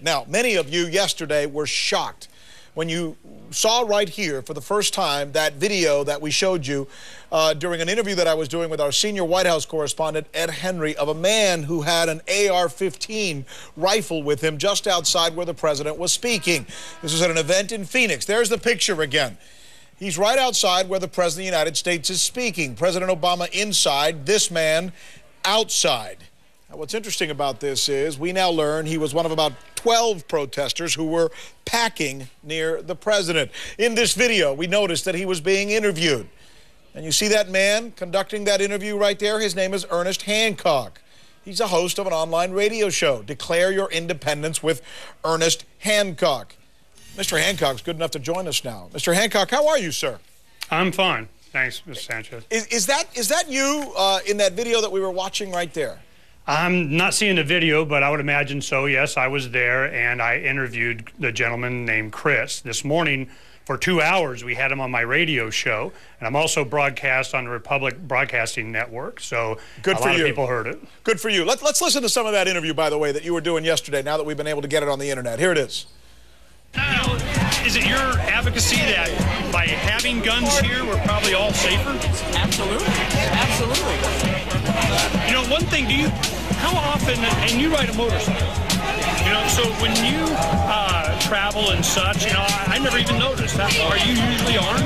Now, many of you yesterday were shocked when you saw right here for the first time that video that we showed you during an interview that I was doing with our senior White House correspondent, Ed Henry, of a man who had an AR-15 rifle with him just outside where the president was speaking. This was at an event in Phoenix. There's the picture again. He's right outside where the President of the United States is speaking. President Obama inside, this man outside. Now, what's interesting about this is we now learn he was one of about 12 protesters who were packing near the president. In this video, we noticed that he was being interviewed. And you see that man conducting that interview right there? His name is Ernest Hancock. He's a host of an online radio show, Declare Your Independence with Ernest Hancock. Mr. Hancock's good enough to join us now. Mr. Hancock, how are you, sir? I'm fine. Thanks, Mr. Sanchez. Is that you in that video that we were watching right there? I'm not seeing the video, but I would imagine so. Yes, I was there, and I interviewed the gentleman named Chris. This morning, for 2 hours, we had him on my radio show, and I'm also broadcast on the Republic Broadcasting Network, so a lot of people heard it. Good for you. Let's listen to some of that interview, by the way, that you were doing yesterday, now that we've been able to get it on the internet. Here it is. Is it your advocacy that by having guns here, we're probably all safer? Absolutely. Absolutely. You know, one thing, how often, and you ride a motorcycle, you know, so when you travel and such, you know, I never even noticed that. Are you usually armed?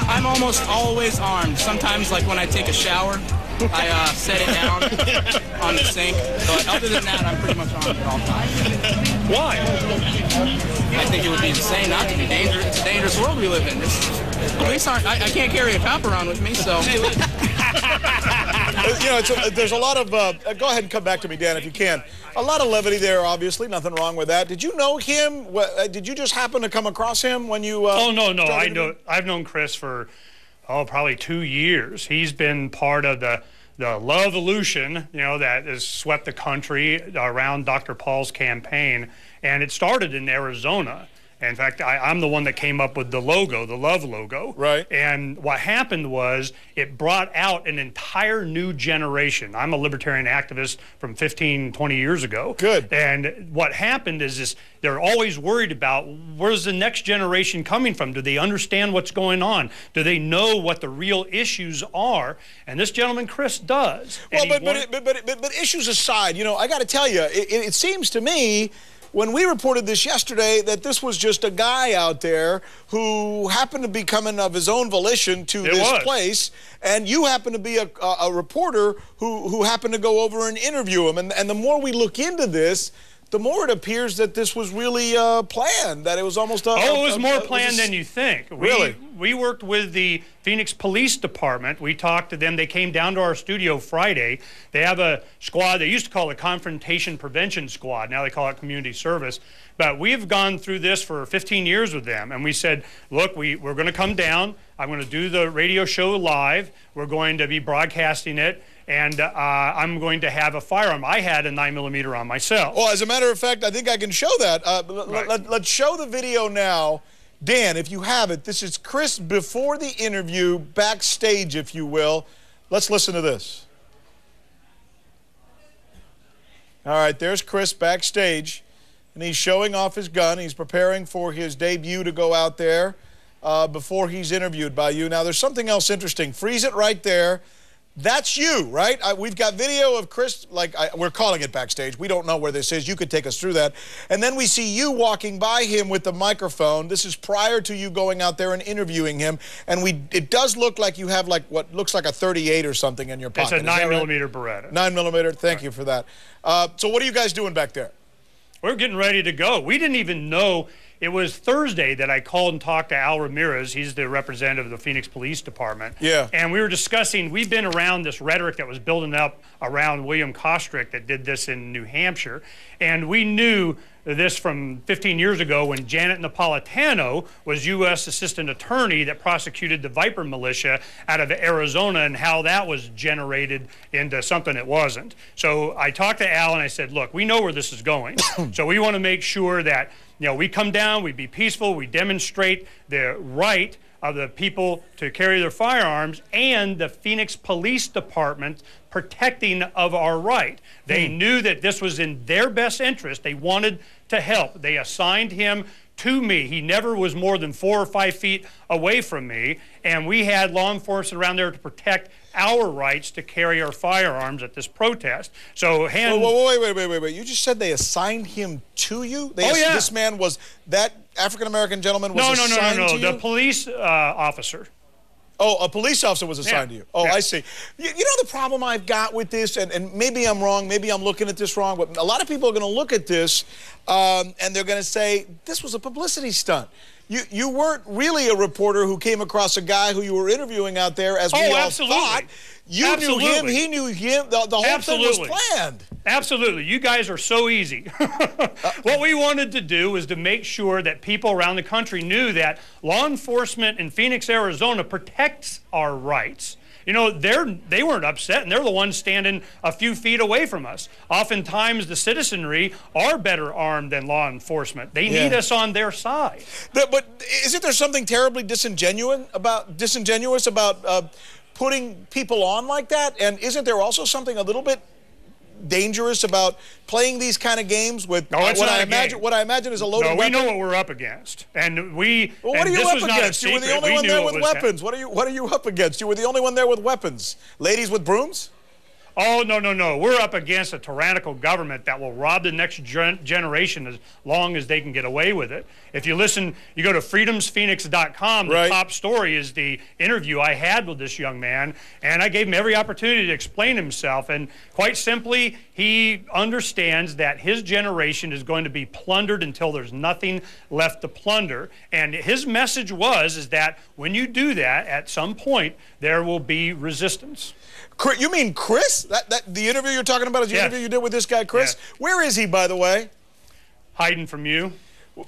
I'm almost always armed. Sometimes, like when I take a shower, I set it down on the sink. But other than that, I'm pretty much armed at all times. Why? I think it would be insane not to be dangerous. It's a dangerous world we live in. Police aren't. I can't carry a cop around with me, so. You know, there's a lot of. Go ahead and come back to me, Dan, if you can. A lot of levity there, obviously. Nothing wrong with that. Did you know him? Did you just happen to come across him when you? Oh no. I've known Chris for probably 2 years. He's been part of the love-olution, you know, that has swept the country around Dr. Paul's campaign, and it started in Arizona. In fact, I'm the one that came up with the logo, the love logo. Right. And what happened was it brought out an entire new generation. I'm a libertarian activist from 15, 20 years ago. Good. And what happened is this, they're always worried about where's the next generation coming from? Do they understand what's going on? Do they know what the real issues are? And this gentleman, Chris, does. Well, but issues aside, you know, I got to tell you, it seems to me, when we reported this yesterday, that this was just a guy out there who happened to be coming of his own volition to this place, and you happen to be a reporter who happened to go over and interview him. And the more we look into this, the more it appears that this was really planned, that it was almost a... Oh, it was more planned than you think. Really? We worked with the Phoenix Police Department. We talked to them. They came down to our studio Friday. They have a squad. They used to call it Confrontation Prevention Squad. Now they call it Community Service. But we've gone through this for 15 years with them. And we said, look, we're going to come down. I'm going to do the radio show live. We're going to be broadcasting it. And I'm going to have a firearm. I had a 9mm on myself. Well, as a matter of fact, I think I can show that. Let's show the video now. Dan, if you have it, this is Chris before the interview, backstage, if you will. Let's listen to this. All right, there's Chris backstage, and he's showing off his gun. He's preparing for his debut to go out there before he's interviewed by you. Now, there's something else interesting. Freeze it right there. That's you, right? We've got video of Chris, we're calling it backstage. We don't know where this is. You could take us through that. And then we see you walking by him with the microphone. This is prior to you going out there and interviewing him. And it does look like you have what looks like a 38 or something in your pocket. It's a 9mm Beretta. 9mm, thank you for that. So what are you guys doing back there? We're getting ready to go. We didn't even know. It was Thursday that I called and talked to Al Ramirez. He's the representative of the Phoenix Police Department. Yeah. And we were discussing, we've been around this rhetoric that was building up around William Kostrick that did this in New Hampshire. And we knew this from 15 years ago when Janet Napolitano was U.S. Assistant Attorney that prosecuted the Viper militia out of Arizona and how that was generated into something it wasn't. So I talked to Al and I said, look, we know where this is going. So we want to make sure that, you know, we come down, we be peaceful, we demonstrate the right of the people to carry their firearms and the Phoenix Police Department protecting of our right. They knew that this was in their best interest. They wanted to help. They assigned him to me. He never was more than 4 or 5 feet away from me, and we had law enforcement around there to protect our rights to carry our firearms at this protest. So, wait. You just said they assigned him to you? Yeah. This man was, that African-American gentleman was assigned to you? The police officer. Oh, a police officer was assigned to you. Oh, yeah. I see. You know the problem I've got with this, and maybe I'm wrong, maybe I'm looking at this wrong, but a lot of people are going to look at this and they're going to say, this was a publicity stunt. You weren't really a reporter who came across a guy who you were interviewing out there, as we all thought. You knew him, he knew him, the whole thing was planned. Absolutely. You guys are so easy. What we wanted to do was to make sure that people around the country knew that law enforcement in Phoenix, Arizona protects our rights. You know, they weren't upset, and they're the ones standing a few feet away from us. Oftentimes, the citizenry are better armed than law enforcement. They need us on their side. But isn't there something terribly disingenuous about putting people on like that? And isn't there also something a little bit dangerous about playing these kind of games with what I imagine is a loaded weapon? We know what we're up against, and we. Well, what are you up against? You were the only one there with weapons. What are you up against? You were the only one there with weapons. Ladies with brooms? Oh, no. We're up against a tyrannical government that will rob the next generation as long as they can get away with it. If you listen, you go to freedomsphoenix.com, the top story is the interview I had with this young man, and I gave him every opportunity to explain himself. And quite simply, he understands that his generation is going to be plundered until there's nothing left to plunder. And his message is that when you do that, at some point, there will be resistance. You mean Chris? The interview you're talking about is the interview you did with this guy, Chris? Yes. Where is he, by the way? Hiding from you.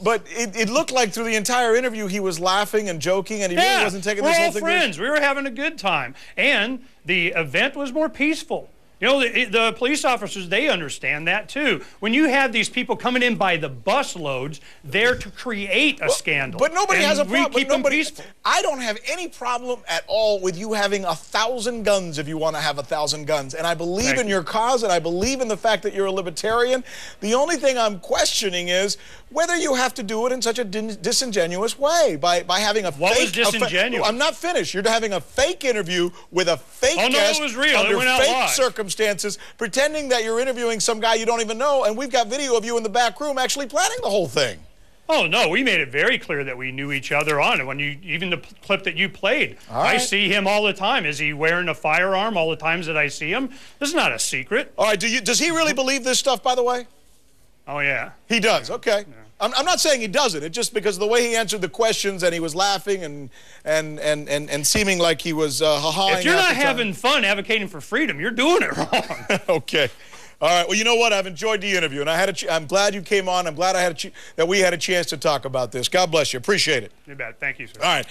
But it looked like through the entire interview he was laughing and joking, and he really wasn't taking this whole thing. We're all friends. We were having a good time. And the event was more peaceful. You know, the police officers, they understand that too. When you have these people coming in by the bus loads, they're to create a scandal. But nobody has a problem. We keep them peaceful. I don't have any problem at all with you having 1,000 guns if you want to have 1,000 guns. And I believe in your cause, and I believe in the fact that you're a libertarian. The only thing I'm questioning is whether you have to do it in such a disingenuous way by having a fake. What was disingenuous? I'm not finished. You're having a fake interview with a fake guest. It was real. Under it went out fake live. Circumstances, pretending that you're interviewing some guy you don't even know, and we've got video of you in the back room actually planning the whole thing. Oh, no, we made it very clear that we knew each other on it. Even the clip that you played, I see him all the time. Is he wearing a firearm all the times that I see him? This is not a secret. All right, does he really believe this stuff, by the way? Oh, yeah. He does, okay. Yeah. I'm not saying he doesn't. It's just because of the way he answered the questions, and he was laughing and seeming like he was ha-haing. If you're not having fun advocating for freedom, you're doing it wrong. Okay. All right. Well, you know what? I've enjoyed the interview, and I'm glad you came on. I'm glad that we had a chance to talk about this. God bless you. Appreciate it. You bet. Thank you, sir. All right.